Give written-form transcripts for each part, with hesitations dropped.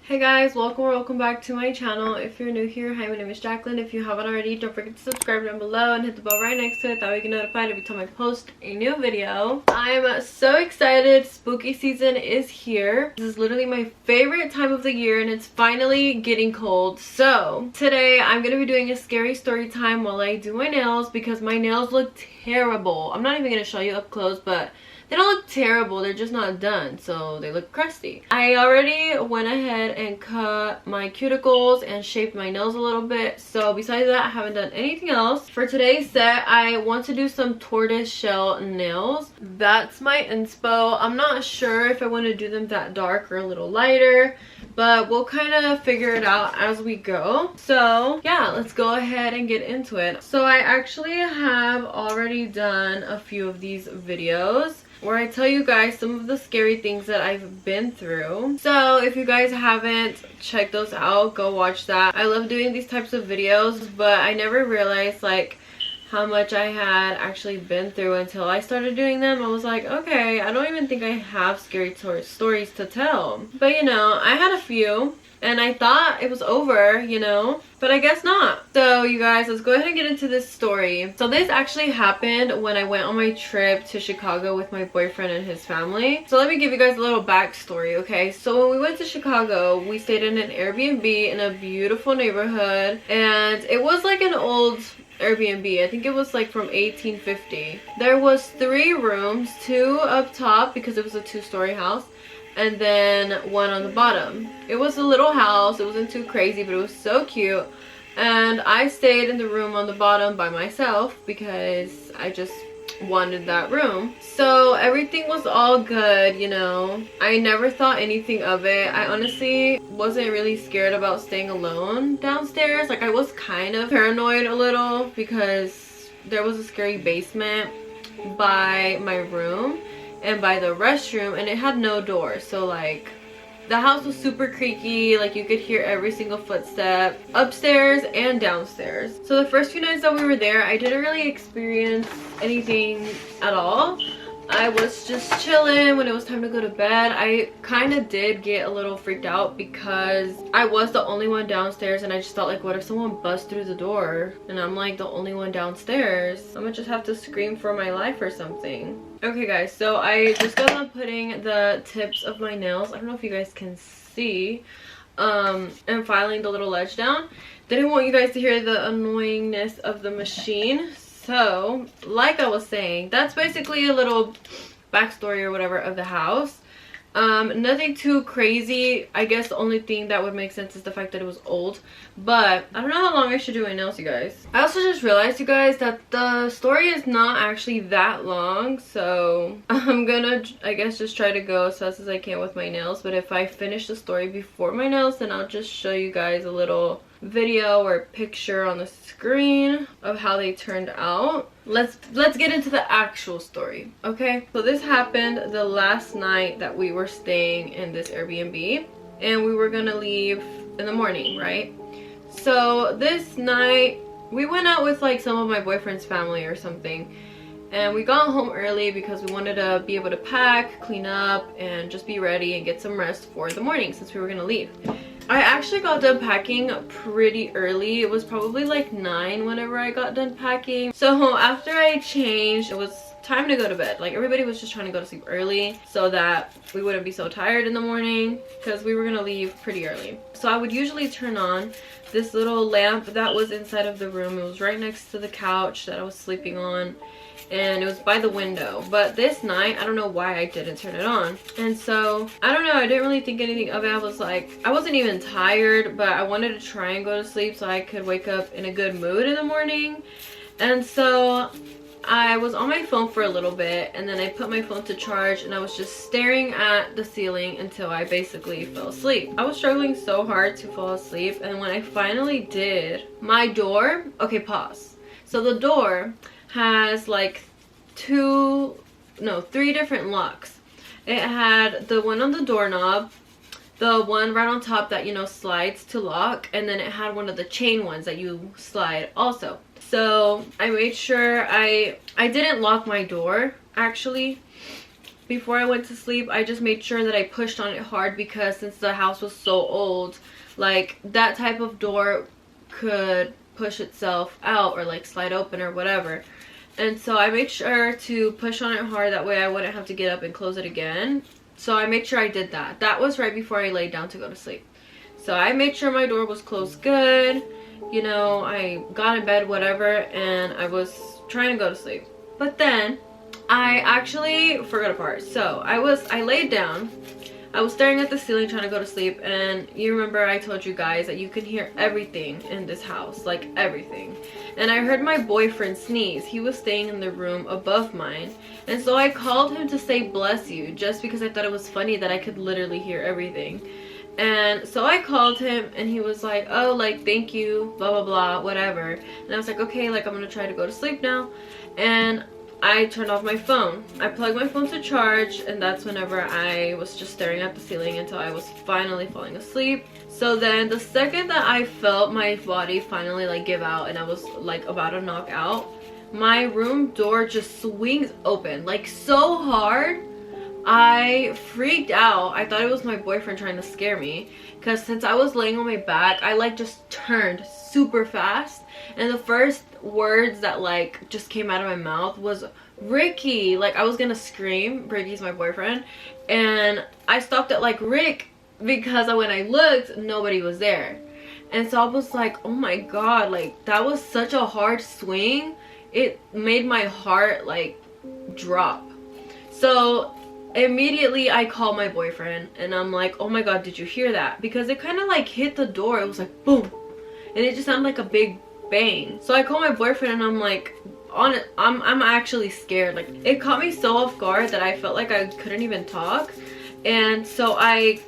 Hey guys, welcome back to my channel. If you're new here, hi, my name is Jacqueline. If you haven't already, don't forget to subscribe down below and hit the bell right next to it. That way you get notified every time I post a new video. I'm so excited. Spooky season is here. This is literally my favorite time of the year and it's finally getting cold. So today I'm going to be doing a scary story time while I do my nails because my nails look terrible. I'm not even going to show you up close, but they don't look terrible, they're just not done, so they look crusty. I already went ahead and cut my cuticles and shaped my nails a little bit, so besides that I haven't done anything else. For today's set, I want to do some tortoise shell nails. That's my inspo. I'm not sure if I want to do them that dark or a little lighter, but we'll kind of figure it out as we go. So yeah, let's go ahead and get into it. So I actually have already done a few of these videos where I tell you guys some of the scary things that I've been through. So if you guys haven't checked those out, go watch that. I love doing these types of videos, but I never realized like how much I had actually been through until I started doing them. I was like, okay, I don't even think I have scary stories to tell. But you know, I had a few and I thought it was over, you know, but I guess not. So you guys, let's go ahead and get into this story. So this actually happened when I went on my trip to Chicago with my boyfriend and his family. So let me give you guys a little backstory, okay? So when we went to Chicago, we stayed in an Airbnb in a beautiful neighborhood, and it was like an old Airbnb. I think it was like from 1850. There was 3 rooms, 2 up top because it was a 2-story house, and then 1 on the bottom. It was a little house. It wasn't too crazy, but it was so cute. And I stayed in the room on the bottom by myself because I just wanted that room. So everything was all good, you know. I never thought anything of it. I honestly wasn't really scared about staying alone downstairs. Like, I was kind of paranoid a little because there was a scary basement by my room and by the restroom, and it had no door. So like, the house was super creaky. Like, you could hear every single footstep upstairs and downstairs. So the first few nights that we were there, I didn't really experience anything at all. I was just chilling. When it was time to go to bed, I kind of did get a little freaked out because I was the only one downstairs, and I just thought like, what if someone busts through the door and I'm like the only one downstairs? I'm gonna just have to scream for my life or something. Okay guys, so I just got done putting the tips of my nails, I don't know if you guys can see, and filing the little ledge down. Didn't want you guys to hear the annoyingness of the machine. So like I was saying, that's basically a little backstory or whatever of the house. Nothing too crazy. I guess the only thing that would make sense is the fact that it was old, but I don't know how long I should do my nails, you guys. I also just realized, you guys, that the story is not actually that long, so I'm gonna, I guess, just try to go as fast as I can with my nails. But if I finish the story before my nails, then I'll just show you guys a little video or picture on the screen of how they turned out. Let's get into the actual story, okay? So this happened the last night that we were staying in this Airbnb, and we were gonna leave in the morning, right? So this night we went out with like some of my boyfriend's family or something, and we got home early because we wanted to be able to pack, clean up, and just be ready and get some rest for the morning since we were gonna leave. I actually got done packing pretty early. It was probably like 9 whenever I got done packing. So after I changed, it was time to go to bed. Like, everybody was just trying to go to sleep early so that we wouldn't be so tired in the morning because we were gonna leave pretty early. So I would usually turn on this little lamp that was inside of the room. It was right next to the couch that I was sleeping on, and it was by the window. But this night, I don't know why I didn't turn it on. And so I don't know, I didn't really think anything of it. I was like, I wasn't even tired, but I wanted to try and go to sleep so I could wake up in a good mood in the morning. And so I was on my phone for a little bit, and then I put my phone to charge, and I was just staring at the ceiling until I basically fell asleep. I was struggling so hard to fall asleep, and when I finally did, my door, okay, pause. So the door has like 3 different locks. It had the one on the doorknob, the one right on top that, you know, slides to lock, and then it had one of the chain ones that you slide also. So I made sure I didn't lock my door actually. before I went to sleep, I just made sure that I pushed on it hard, because since the house was so old, like that type of door could push itself out or like slide open or whatever. And so I made sure to push on it hard, that way I wouldn't have to get up and close it again. So I made sure I did that. That was right before I laid down to go to sleep. So I made sure my door was closed good. You know, I got in bed, whatever, and I was trying to go to sleep. But then I actually forgot a part. So I laid down. I was staring at the ceiling trying to go to sleep, and you remember I told you guys that you can hear everything in this house, like everything. And I heard my boyfriend sneeze. He was staying in the room above mine, and so I called him to say bless you, just because I thought it was funny that I could literally hear everything. And so I called him, and he was like, oh, like, thank you, blah blah blah, whatever. And I was like, okay, like, I'm gonna try to go to sleep now. And I turned off my phone. I plugged my phone to charge, and that's whenever I was just staring at the ceiling until I was finally falling asleep. So then the second that I felt my body finally like give out and I was like about to knock out, my room door just swings open like so hard. I freaked out. I thought it was my boyfriend trying to scare me, because since I was laying on my back, I like just turned super fast, and the first words that like just came out of my mouth was Ricky. Like I was gonna scream. Ricky's my boyfriend. And I stopped at like Rick, because when I looked, nobody was there. And so I was like, oh my god, like that was such a hard swing. It made my heart like drop. So immediately I called my boyfriend, and I'm like, oh my god, did you hear that? Because it kind of like hit the door. It was like boom, and it just sounded like a big bang. So I called my boyfriend, and I'm like, I'm actually scared. Like it caught me so off guard that I felt like I couldn't even talk. And so I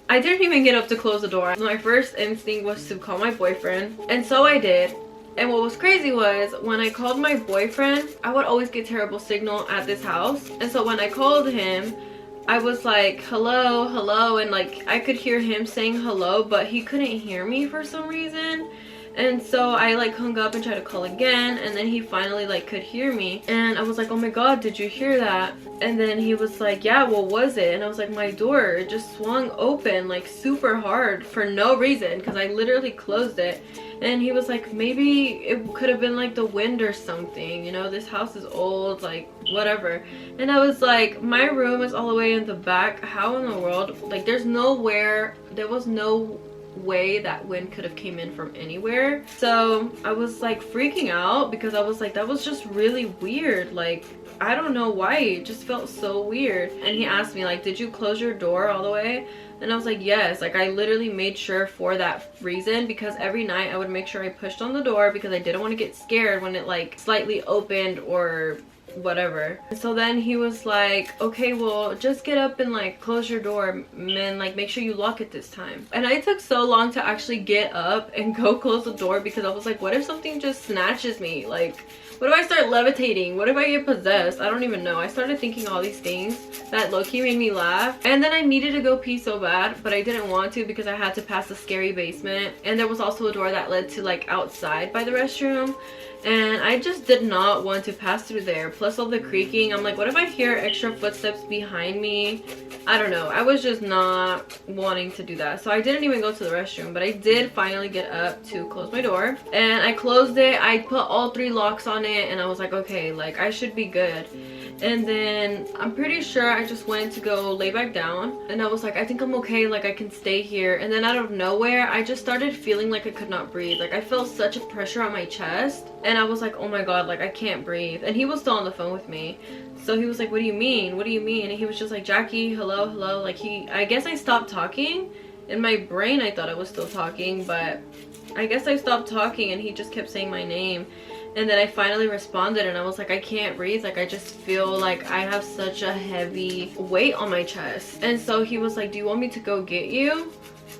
didn't even get up to close the door. My first instinct was to call my boyfriend, and so I did. And what was crazy was when I called my boyfriend, I would always get terrible signal at this house. And so when I called him, I was like, hello, hello, and like I could hear him saying hello, but he couldn't hear me for some reason. And so I like hung up and tried to call again, and then he finally like could hear me, and I was like, oh my god, did you hear that? And then he was like, yeah, what was it? And I was like, my door, it just swung open like super hard for no reason, because I literally closed it. And he was like, maybe it could have been like the wind or something, you know, this house is old, like whatever. And I was like, my room is all the way in the back. How in the world? Like there was no way that wind could have came in from anywhere. So I was like freaking out, because I was like, that was just really weird. Like I don't know why, it just felt so weird. And he asked me like, did you close your door all the way? And I was like, yes. Like I literally made sure for that reason, because every night I would make sure I pushed on the door, because I didn't want to get scared when it like slightly opened or whatever. So then he was like, okay, well just get up and like close your door, and like make sure you lock it this time. And I took so long to actually get up and go close the door, because I was like, what if something just snatches me? Like what if I start levitating? What if I get possessed? I don't even know. I started thinking all these things that low-key made me laugh. And then I needed to go pee so bad, but I didn't want to, because I had to pass the scary basement, and there was also a door that led to like outside by the restroom, and I just did not want to pass through there. Plus all the creaking, I'm like, what if I hear extra footsteps behind me? I don't know. I was just not wanting to do that, so I didn't even go to the restroom. But I did finally get up to close my door, and I closed it. I put all 3 locks on it, and I was like, okay, like I should be good. And then I'm pretty sure I just went to go lay back down, and I was like, I think I'm okay, like I can stay here. And then out of nowhere, I just started feeling like I could not breathe. Like I felt such a pressure on my chest, and I was like, oh my god, like I can't breathe. And he was still on the phone with me, so he was like, what do you mean, what do you mean? And he was just like, Jackie, hello, hello. Like I guess I stopped talking. In my brain I thought I was still talking, but I guess I stopped talking, and he just kept saying my name. And then I finally responded, and I was like, I can't breathe. Like I just feel like I have such a heavy weight on my chest. And so he was like, do you want me to go get you?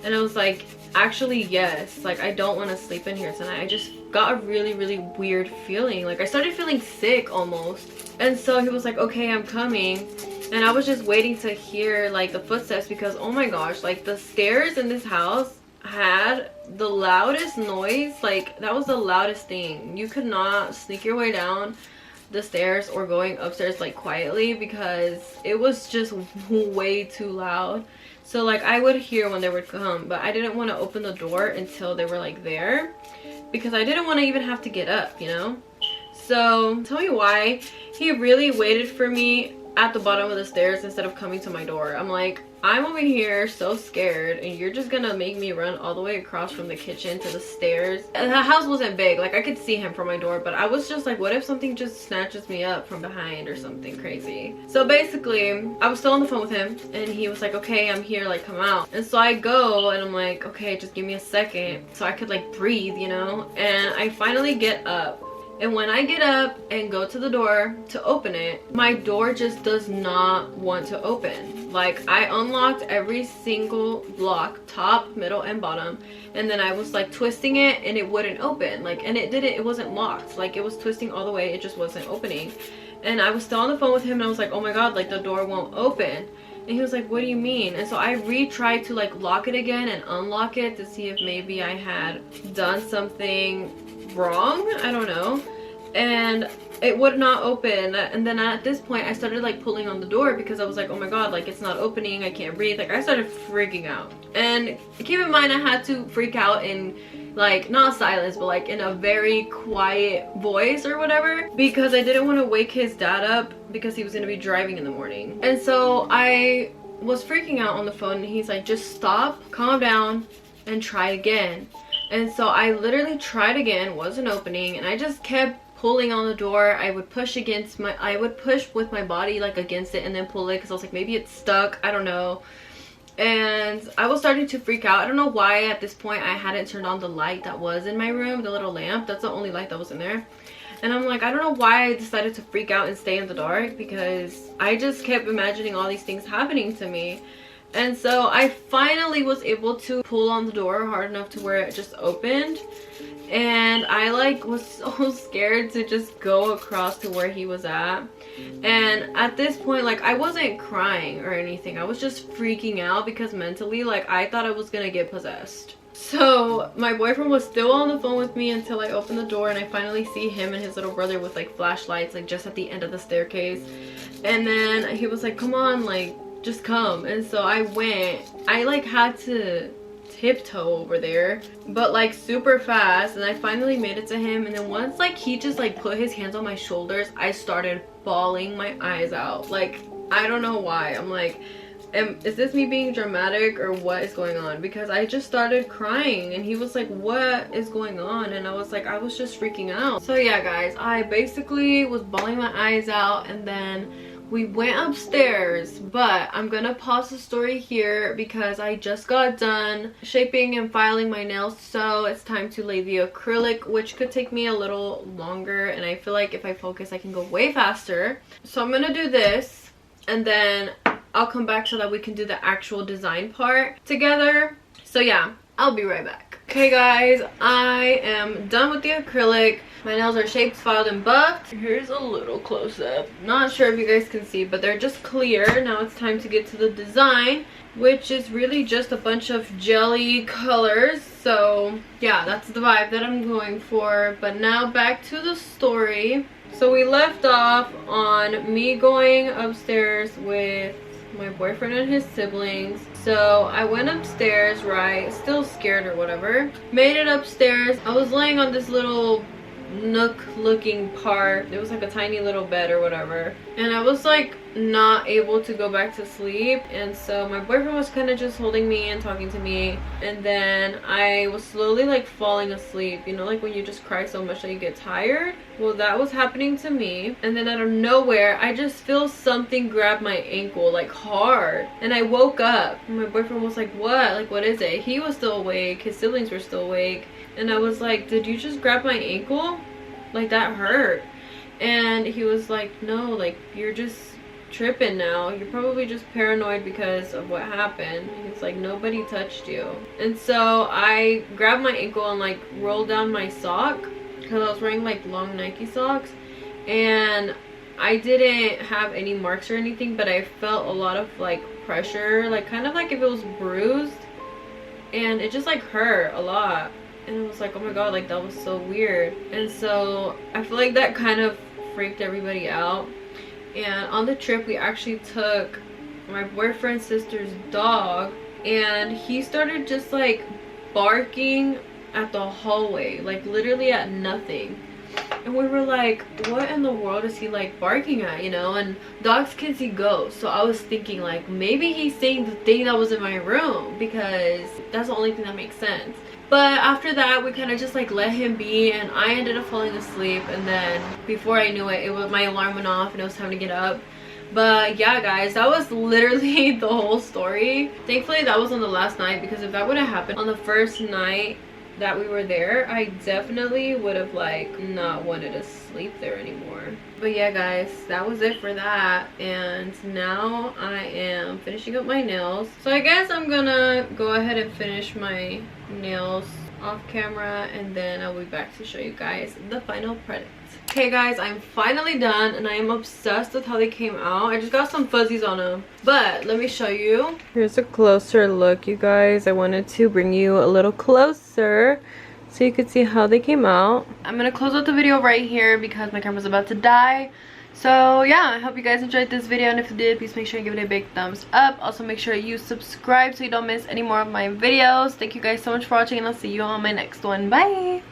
And I was like, actually yes, like I don't want to sleep in here tonight. I just got a really weird feeling. Like I started feeling sick almost. And so he was like, okay, I'm coming. And I was just waiting to hear like the footsteps, because oh my gosh, like the stairs in this house had the loudest noise. Like that was the loudest thing. You could not sneak your way down the stairs or going upstairs like quietly because it was just way too loud. So like I would hear when they would come, but I didn't want to open the door until they were like there because I didn't want to even have to get up, you know. So tell me why he really waited for me at the bottom of the stairs instead of coming to my door. I'm like, I'm over here so scared and you're just gonna make me run all the way across from the kitchen to the stairs. And the house wasn't big, like I could see him from my door, but I was just like, what if something just snatches me up from behind or something crazy? So basically I was still on the phone with him and he was like, okay, I'm here, like come out. And so I go and I'm like, okay, just give me a second so I could like breathe, you know. And I finally get up. And when I get up and go to the door to open it, my door just does not want to open. Like I unlocked every single block, top, middle, and bottom. And then I was like twisting it and it wouldn't open. Like, and it wasn't locked. Like it was twisting all the way, it just wasn't opening. And I was still on the phone with him and I was like, oh my God, like the door won't open. And he was like, what do you mean? And so I retried to like lock it again and unlock it to see if maybe I had done something wrong, I don't know. And it would not open. And then at this point I started like pulling on the door because I was like, oh my God, like it's not opening, I can't breathe. Like I started freaking out. And keep in mind I had to freak out in like not silence but like in a very quiet voice or whatever because I didn't want to wake his dad up because he was going to be driving in the morning. And so I was freaking out on the phone and he's like, just stop, calm down, and try again. And so I literally tried again, wasn't opening, and I just kept pulling on the door. I would push with my body like against it and then pull it because I was like, maybe it's stuck, I don't know. And I was starting to freak out. I don't know why at this point I hadn't turned on the light that was in my room, the little lamp. That's the only light that was in there. And I'm like, I don't know why I decided to freak out and stay in the dark because I just kept imagining all these things happening to me. And so I finally was able to pull on the door hard enough to where it just opened. And I like was so scared to just go across to where he was at. And at this point, like I wasn't crying or anything. I was just freaking out because mentally, like I thought I was gonna get possessed. So my boyfriend was still on the phone with me until I opened the door and I finally see him and his little brother with like flashlights like just at the end of the staircase. And then he was like, come on, like just come. And so I went. I like had to tiptoe over there but like super fast, and I finally made it to him. And then once like he just like put his hands on my shoulders, I started bawling my eyes out. Like I don't know why. I'm like, is this me being dramatic or what is going on? Because I just started crying and he was like, what is going on? And I was like, I was just freaking out. So yeah guys, I basically was bawling my eyes out and then we went upstairs. But I'm gonna pause the story here because I just got done shaping and filing my nails, so it's time to lay the acrylic, which could take me a little longer, and I feel like if I focus I can go way faster. So I'm gonna do this and then I'll come back so that we can do the actual design part together. So yeah, I'll be right back. Okay guys, I am done with the acrylic. My nails are shaped, filed, and buffed. Here's a little close-up. Not sure if you guys can see, but they're just clear. Now it's time to get to the design, which is really just a bunch of jelly colors. So yeah, that's the vibe that I'm going for. But now back to the story. So we left off on me going upstairs with my boyfriend and his siblings. So I went upstairs, right, still scared or whatever, made it upstairs. I was laying on this little nook looking part. It was like a tiny little bed or whatever, and I was like not able to go back to sleep. And so my boyfriend was kind of just holding me and talking to me, and then I was slowly like falling asleep, you know, like when you just cry so much that you get tired. Well, that was happening to me, and then out of nowhere I just feel something grab my ankle like hard, and I woke up and my boyfriend was like, what, like what is it? He was still awake, his siblings were still awake, and I was like, did you just grab my ankle? Like that hurt. And he was like, no, like you're just tripping now, you're probably just paranoid because of what happened. He's like, nobody touched you. And so I grabbed my ankle and like rolled down my sock because I was wearing like long Nike socks, and I didn't have any marks or anything, but I felt a lot of like pressure, like kind of like if it was bruised, and it just like hurt a lot. And I was like, oh my god, like that was so weird. And so I feel like that kind of freaked everybody out. And on the trip we actually took my boyfriend's sister's dog, and he started just like barking at the hallway, like literally at nothing. And we were like, what in the world is he like barking at, you know? And dogs can see ghosts, so I was thinking like maybe he's seeing the thing that was in my room, because that's the only thing that makes sense. But after that we kind of just like let him be, and I ended up falling asleep, and then before I knew it, my alarm went off and it was time to get up. But yeah guys, that was literally the whole story. Thankfully that was on the last night, because if that would have happened on the first night that we were there, I definitely would have like not wanted to sleep there anymore. But yeah guys, that was it for that. And now I am finishing up my nails, so I guess I'm gonna go ahead and finish my nails off camera, and then I'll be back to show you guys the final product. Okay guys, I'm finally done, and I am obsessed with how they came out. I just got some fuzzies on them, but let me show you. Here's a closer look, you guys. I wanted to bring you a little closer so you could see how they came out. I'm gonna close out the video right here because my camera's about to die. So yeah, I hope you guys enjoyed this video, and if you did, please make sure you give it a big thumbs up. Also make sure you subscribe so you don't miss any more of my videos. Thank you guys so much for watching, and I'll see you on my next one. Bye.